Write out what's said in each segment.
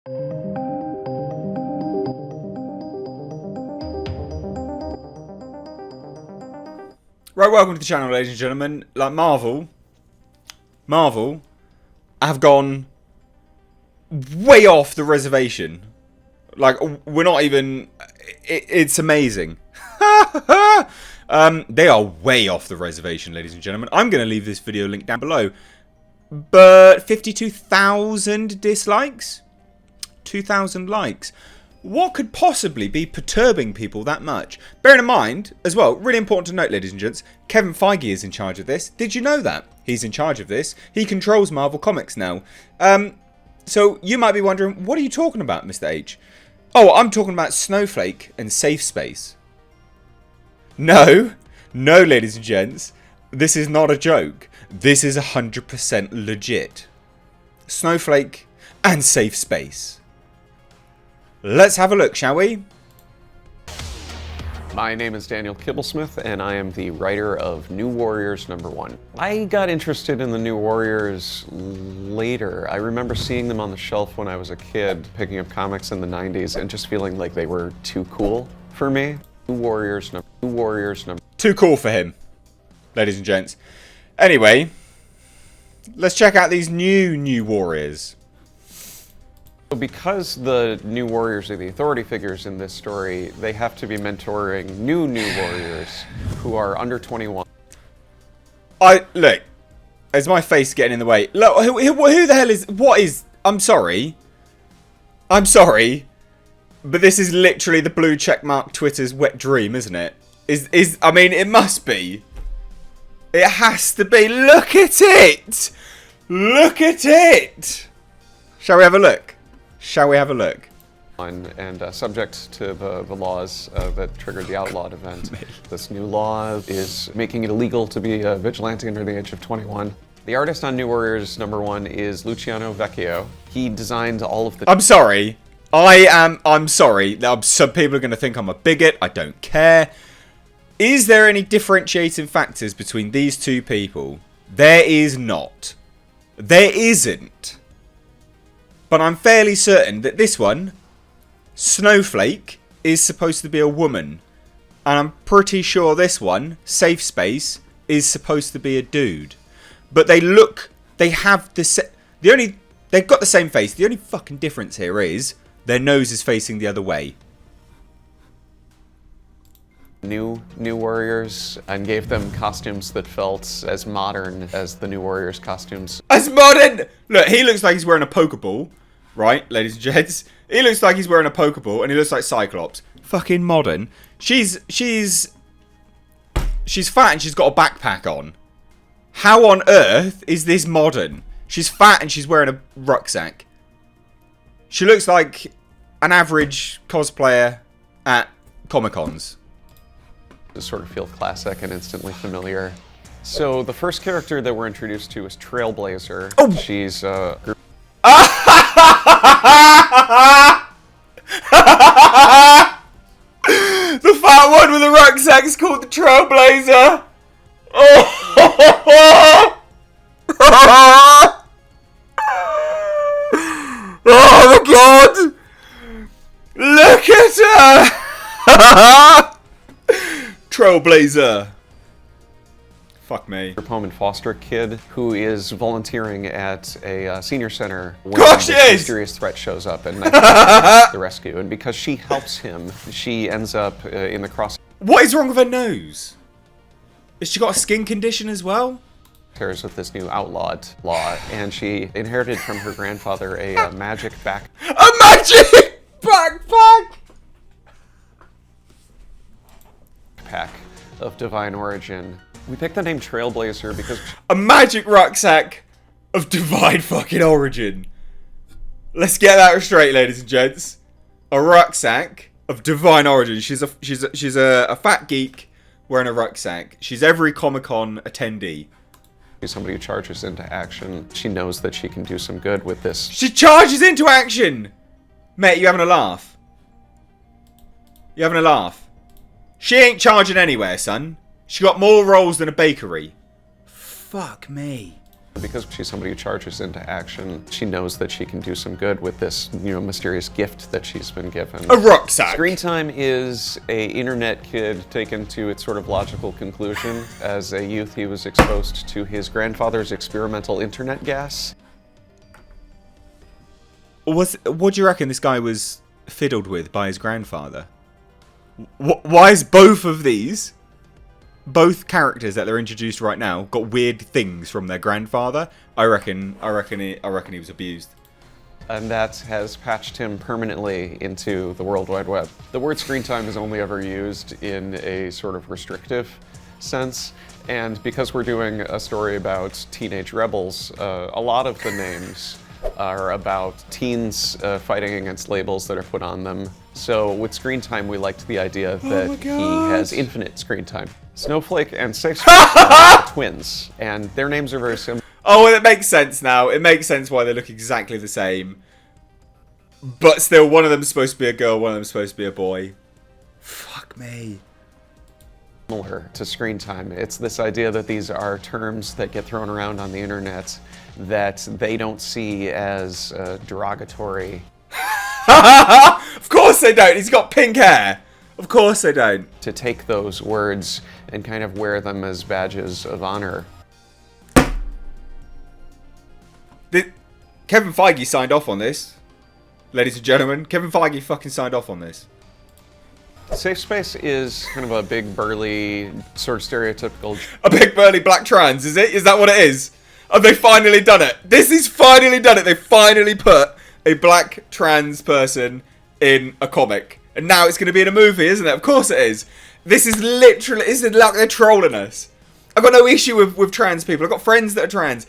Right, welcome to the channel, ladies and gentlemen. Like, Marvel have gone way off the reservation. Like, we're not even... It's amazing. They are way off the reservation, ladies and gentlemen. I'm going to leave this video link down below. But 52,000 dislikes? 2,000 likes. What could possibly be perturbing people that much? Bearing in mind, as well, really important to note, ladies and gents, Kevin Feige is in charge of this. Did you know that? He's in charge of this. He controls Marvel Comics now. So you might be wondering, what are you talking about, Mr. H? Oh, I'm talking about Snowflake and SafeSpace. No, ladies and gents, this is not a joke. This is 100% legit. Snowflake and SafeSpace. Let's have a look, shall we? My name is Daniel Kibblesmith, and I am the writer of New Warriors #1. I got interested in the New Warriors later. I remember seeing them on the shelf when I was a kid, picking up comics in the 90s, and just feeling like they were too cool for me. New Warriors Too cool for him, ladies and gents. Anyway, let's check out these new Warriors. Because the New Warriors are the authority figures in this story, they have to be mentoring new Warriors who are under 21. Look, is my face getting in the way? Look, who the hell is... What is... I'm sorry, but this is literally the blue checkmark Twitter's wet dream, isn't it? I mean, it must be. It has to be. Look at it! Look at it! Shall we have a look? And subject to the laws that triggered the outlawed event. This new law is making it illegal to be a vigilante under the age of 21. The artist on New Warriors #1 is Luciano Vecchio. He designed all of the... I'm sorry. I'm sorry. Some people are going to think I'm a bigot. I don't care. Is there any differentiating factors between these two people? There is not. There isn't. But I'm fairly certain that this one, Snowflake, is supposed to be a woman. And I'm pretty sure this one, SafeSpace, is supposed to be a dude. But they have they've got the same face. The only fucking difference here is their nose is facing the other way. New Warriors, and gave them costumes that felt as modern as the New Warriors costumes. As modern! Look, he looks like he's wearing a Pokeball. Right, ladies and gents? He looks like he's wearing a Pokeball, and he looks like Cyclops. Fucking modern. She's fat and she's got a backpack on. How on earth is this modern? She's fat and she's wearing a rucksack. She looks like an average cosplayer at Comic-Cons. To sort of feel classic and instantly familiar. So the first character that we're introduced to is Trailblazer. Oh. She's the fat one with the rucksack's called the Trailblazer. Oh, oh my god! Look at her! Trailblazer. Fuck me. Pullman foster kid who is volunteering at a senior center when Gosh, a yes! mysterious threat shows up and the rescue. And because she helps him, she ends up in the cross. What is wrong with her nose? Has she got a skin condition as well? With this new outlawed law, and she inherited from her grandfather a magic backpack. A magic backpack Of divine origin. We picked the name Trailblazer because... A magic rucksack of divine fucking origin. Let's get that straight, ladies and gents. A rucksack of divine origin. She's a fat geek wearing a rucksack. She's every Comic-Con attendee. Somebody who charges into action. She knows that she can do some good with this. She charges into action! Mate, you having a laugh? You having a laugh? She ain't charging anywhere, son. She got more rolls than a bakery. Fuck me. Because she's somebody who charges into action, she knows that she can do some good with this, mysterious gift that she's been given. A rucksack. Screentime is a internet kid taken to its sort of logical conclusion. As a youth, he was exposed to his grandfather's experimental internet gas. What do you reckon this guy was fiddled with by his grandfather? Why is both characters that they're introduced right now got weird things from their grandfather? I reckon he was abused. And that has patched him permanently into the World Wide Web. The word Screentime is only ever used in a sort of restrictive sense, and because we're doing a story about teenage rebels, a lot of the names are about teens fighting against labels that are put on them. So with Screentime, we liked the idea that he has infinite screen time. Snowflake and SafeSpace are twins, and their names are very similar. Oh, well, it makes sense now. It makes sense why they look exactly the same. But still, one of them's supposed to be a girl, one of them's supposed to be a boy. Fuck me. Similar to Screentime. It's this idea that these are terms that get thrown around on the internet that they don't see as derogatory. Of course they don't. He's got pink hair. Of course they don't. To take those words and kind of wear them as badges of honor. Kevin Feige signed off on this. Ladies and gentlemen, Kevin Feige fucking signed off on this. SafeSpace is kind of a big, burly, sort of stereotypical... A big, burly black trans, is it? Is that what it is? Have they finally done it? This is finally done it. They finally put a black trans person in a comic. And now it's going to be in a movie, isn't it? Of course it is. This is literally... This is like they're trolling us. I've got no issue with trans people. I've got friends that are trans.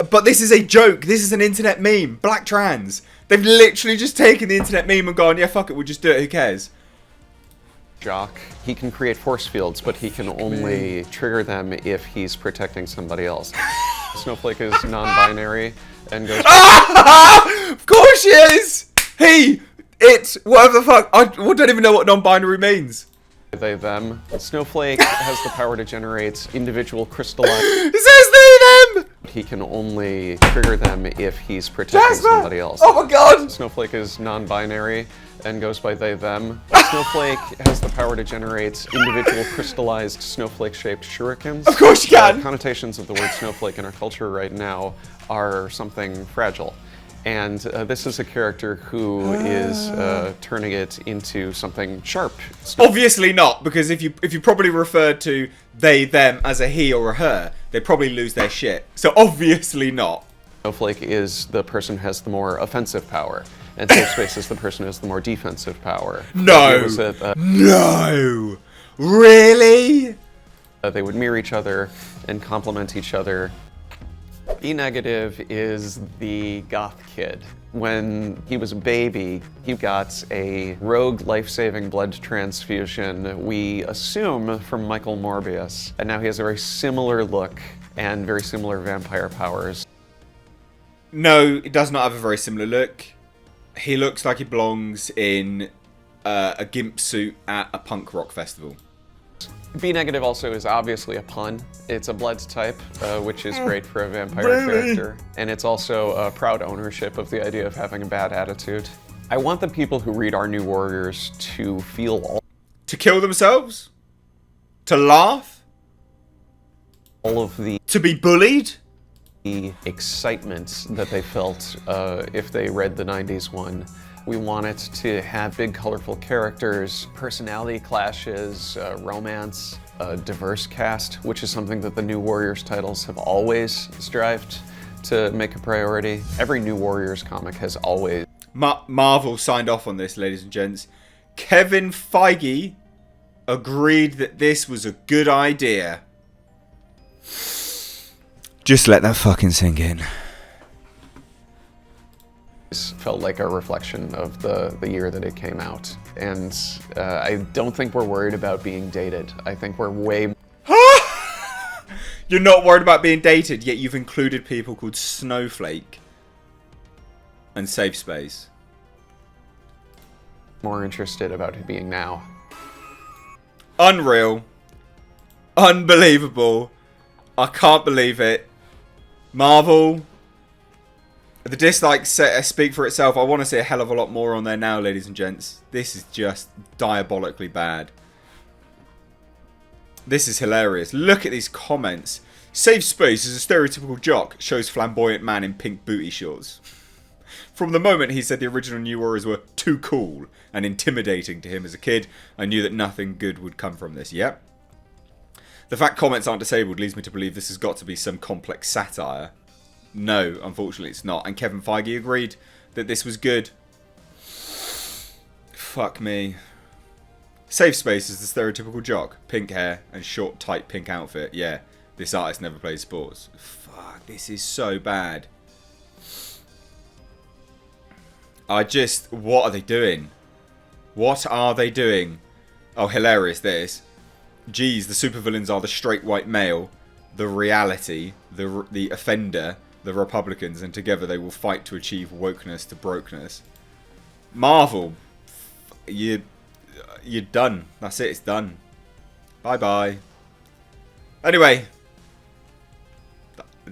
But this is a joke. This is an internet meme. Black trans. They've literally just taken the internet meme and gone, yeah, fuck it, we'll just do it. Who cares? Jock. He can create force fields, but he can only trigger them if he's protecting somebody else. Snowflake is non-binary and goes... Of course she is! He, it, whatever the fuck. I don't even know what non-binary means. They, them. Snowflake has the power to generate individual crystallized... It says they, them! He can only trigger them if he's protecting somebody else. Oh my god! Snowflake is non-binary and goes by they, them. Snowflake has the power to generate individual crystallized snowflake-shaped shurikens. Of course you can! Connotations of the word snowflake in our culture right now are something fragile. And this is a character who is turning it into something sharp. Obviously not, because if you probably referred to they, them as a he or a her, they'd probably lose their shit. So obviously not. Snowflake is the person who has the more offensive power, and SafeSpace is the person who has the more defensive power. No! No! Really? They would mirror each other and complement each other. B negative is the goth kid. When he was a baby, he got a rogue life-saving blood transfusion, we assume from Michael Morbius. And now he has a very similar look and very similar vampire powers. No, he does not have a very similar look. He looks like he belongs in a gimp suit at a punk rock festival. B negative also is obviously a pun. It's a blood type, which is great for a vampire character. And it's also a proud ownership of the idea of having a bad attitude. I want the people who read our New Warriors to feel all... To kill themselves? To laugh? All of the... To be bullied? The excitement that they felt if they read the 90s one. We want it to have big, colorful characters, personality clashes, romance, a diverse cast, which is something that the New Warriors titles have always strived to make a priority. Every New Warriors comic has always... Marvel signed off on this, ladies and gents. Kevin Feige agreed that this was a good idea. Just let that fucking sink in. Felt like a reflection of the year that it came out. And I don't think we're worried about being dated. I think we're way... You're not worried about being dated, yet you've included people called Snowflake and SafeSpace. More interested about it being now. Unreal. Unbelievable. I can't believe it. Marvel. The dislikes speak for itself. I want to see a hell of a lot more on there now, ladies and gents. This is just diabolically bad. This is hilarious. Look at these comments. SafeSpace is a stereotypical jock. Shows flamboyant man in pink booty shorts. From the moment he said the original New Warriors were too cool and intimidating to him as a kid, I knew that nothing good would come from this. Yep. The fact comments aren't disabled leads me to believe this has got to be some complex satire. No, unfortunately it's not. And Kevin Feige agreed that this was good. Fuck me. SafeSpace is the stereotypical jock. Pink hair and short, tight pink outfit. Yeah, this artist never plays sports. Fuck, this is so bad. What are they doing? What are they doing? Oh, hilarious this. Geez, the supervillains are the straight white male, the reality, the offender, the Republicans, and together they will fight to achieve wokeness to brokenness. Marvel, you're done. That's it, it's done. Bye-bye. Anyway,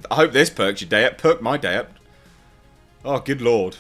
I hope this perked your day up. Perked my day up. Oh, good lord.